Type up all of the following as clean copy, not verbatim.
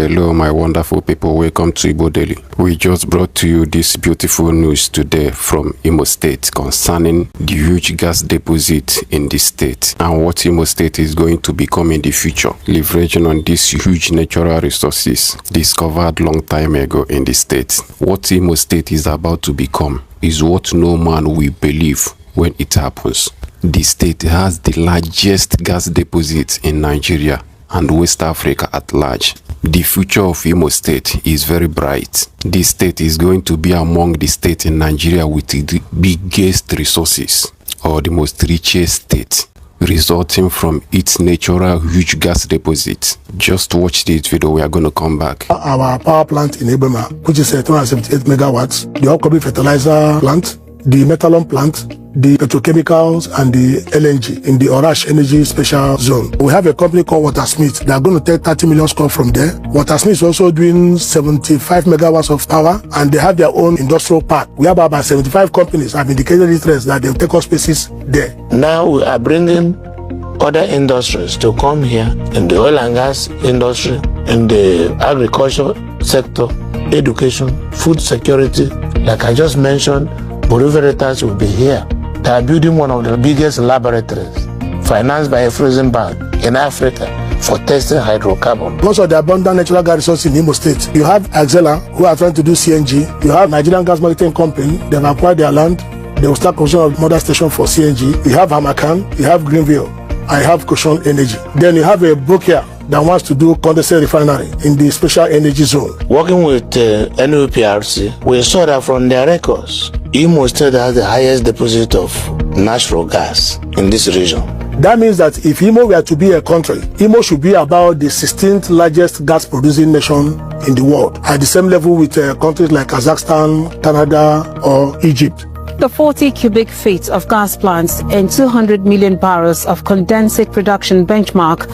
Hello my wonderful people, welcome to Igbo Daily. We just brought to you this beautiful news today from Imo State concerning the huge gas deposit in the state and what Imo State is going to become in the future, leveraging on these huge natural resources discovered long time ago in the state. What Imo State is about to become is what no man will believe when it happens. The state has the largest gas deposit in Nigeria and West Africa at large. The future of Imo State is very bright. This state is going to be among the states in Nigeria with the biggest resources, or the most richest state, resulting from its natural huge gas deposit. Just watch this video, we are going to come back. Our power plant in Ebema, which is 278 megawatts, the upcoming fertilizer plant, the methanol plant, the petrochemicals and the LNG in the Orash Energy Special Zone. We have a company called Watersmith. They are going to take 30 million square from there. Watersmith is also doing 75 megawatts of power, and they have their own industrial park. We have about 75 companies have indicated interest that they'll take up spaces there. Now we are bringing other industries to come here in the oil and gas industry, in the agriculture sector, education, food security. Like I just mentioned, Bureau Veritas will be here. They are building one of the biggest laboratories, financed by a Freezing Bank in Africa, for testing hydrocarbon. Most of the abundant natural gas resources in Imo State. You have Axela, who are trying to do CNG. You have Nigerian Gas Marketing Company. They've acquired their land. They will start construction of mother station for CNG. You have Hamakan. You have Greenville. I have Cushion Energy. Then you have a broker that wants to do condensate refinery in the special energy zone. Working with NUPRC, we saw that from their records, Imo State has the highest deposit of natural gas in this region. That means that if Imo were to be a country, Imo should be about the 16th largest gas producing nation in the world, at the same level with countries like Kazakhstan, Canada or Egypt. The 40 cubic feet of gas plants and 200 million barrels of condensate production benchmark,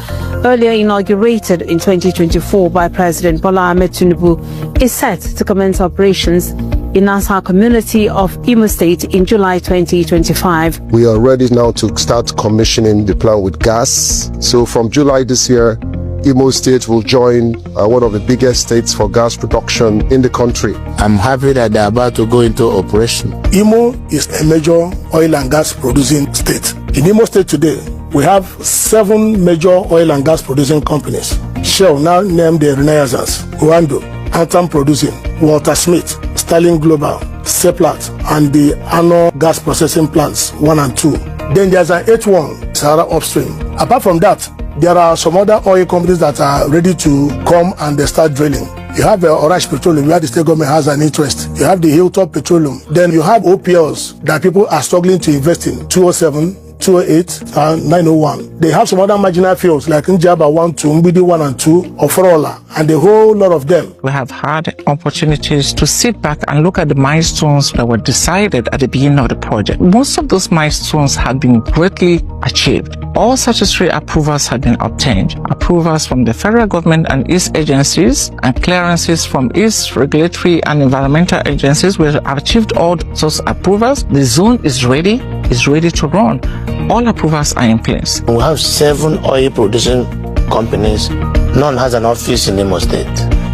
earlier inaugurated in 2024 by President Bola Ahmed Tinubu, is set to commence operations in Asa community of Imo State in July 2025. We are ready now to start commissioning the plant with gas. So from July this year, Imo State will join one of the biggest states for gas production in the country. I'm happy that they're about to go into operation. Imo is a major oil and gas producing state. In Imo State today, we have 7 major oil and gas producing companies. Shell, now named the Renaissance, Wando, Antam Producing, Watersmith, Sterling Global, Seplat, and the Ano gas processing plants 1 and 2. Then there's an 8th one, Sahara Upstream. Apart from that, there are some other oil companies that are ready to come and they start drilling. You have Orash Petroleum, where the state government has an interest. You have the Hilltop Petroleum. Then you have OPLs that people are struggling to invest in, 207, 208 and 901. They have some other marginal fields like Njaba 1, 2, Mbidi 1 and 2, Oforola, and a whole lot of them. We have had opportunities to sit back and look at the milestones that were decided at the beginning of the project. Most of those milestones have been greatly achieved. All statutory approvals have been obtained. Approvals from the federal government and its agencies and clearances from its regulatory and environmental agencies. We have achieved all those approvals. The zone is ready to run. All approvals are in place. We have 7 oil producing companies. None has an office in Imo State.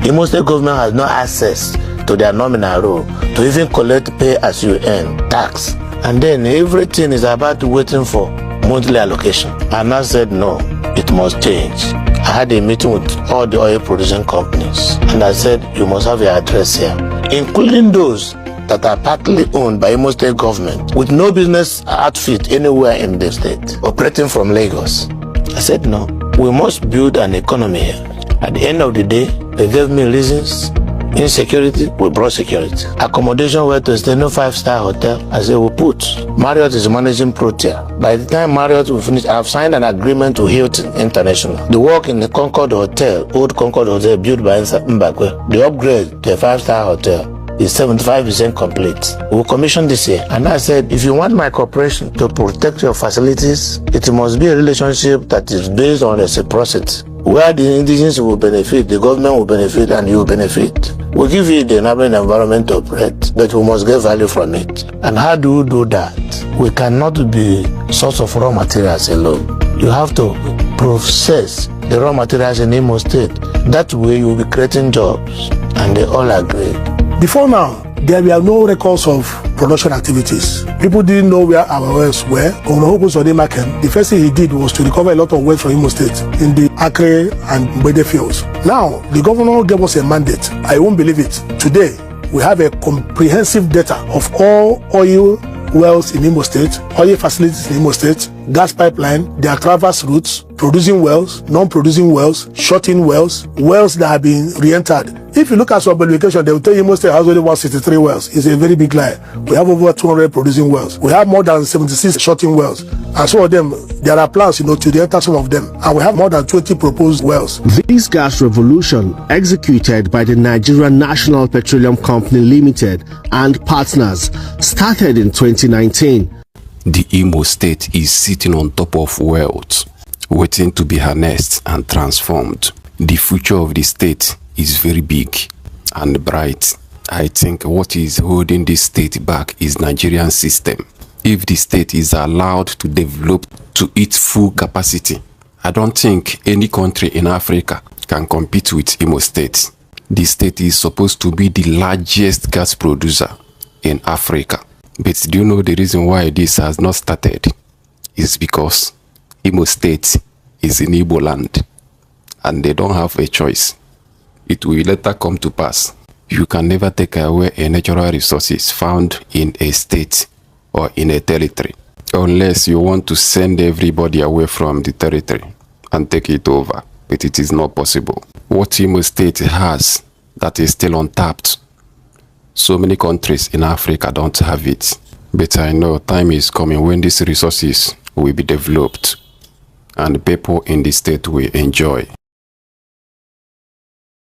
Imo State government has no access to their nominal role to even collect pay as you earn tax. And then everything is about waiting for monthly allocation. And I said no, it must change. I had a meeting with all the oil producing companies and I said you must have your address here, including those that are partly owned by Imo State government with no business outfit anywhere in the state, operating from Lagos. I said no, we must build an economy here. At the end of the day, they gave me reasons. Insecurity, we brought security. Accommodation, where to stay, no 5-star hotel. I said, we'll put. Marriott is managing Protea. By the time Marriott will finish, I've signed an agreement with Hilton International. The work in the Concord Hotel, old Concord Hotel, built by Mbakwe, the upgrade to a 5-star hotel is 75% complete. We'll commission this year. And I said, if you want my cooperation to protect your facilities, it must be a relationship that is based on reciprocity, where the indigenous will benefit, the government will benefit, and you will benefit. We'll give you the enabling environment to operate, but we must get value from it. And how do we do that? We cannot be source of raw materials alone. You have to process the raw materials in Imo State. That way you will be creating jobs, and they all agree. Before now, there were no records of production activities. People didn't know where our wells were. The first thing he did was to recover a lot of wells from Imo State in the Acre and Mbede fields. Now, the governor gave us a mandate. I won't believe it. Today, we have a comprehensive data of all oil wells in Imo State, oil facilities in Imo State, gas pipeline, their traverse routes, producing wells, non-producing wells, shut-in wells, wells that have been re-entered. If you look at some publication, they will tell you Imo State has only 163 wells. It's a very big lie. We have over 200 producing wells. We have more than 76 shut-in wells. And some of them, there are plans, to re-enter some of them. And we have more than 20 proposed wells. This gas revolution, executed by the Nigerian National Petroleum Company Limited and partners, started in 2019. The Imo State is sitting on top of wealth, waiting to be harnessed and transformed. The future of the state is very big and bright. I think what is holding this state back is Nigerian system. If the state is allowed to develop to its full capacity, I don't think any country in Africa can compete with Imo State. The state is supposed to be the largest gas producer in Africa. But do you know the reason why this has not started? It's because Imo State is in Igbo land and they don't have a choice. It will later come to pass. You can never take away a natural resources found in a state or in a territory unless you want to send everybody away from the territory and take it over. But it is not possible. What Imo State has that is still untapped, so many countries in Africa don't have it. But I know time is coming when these resources will be developed and people in the state will enjoy.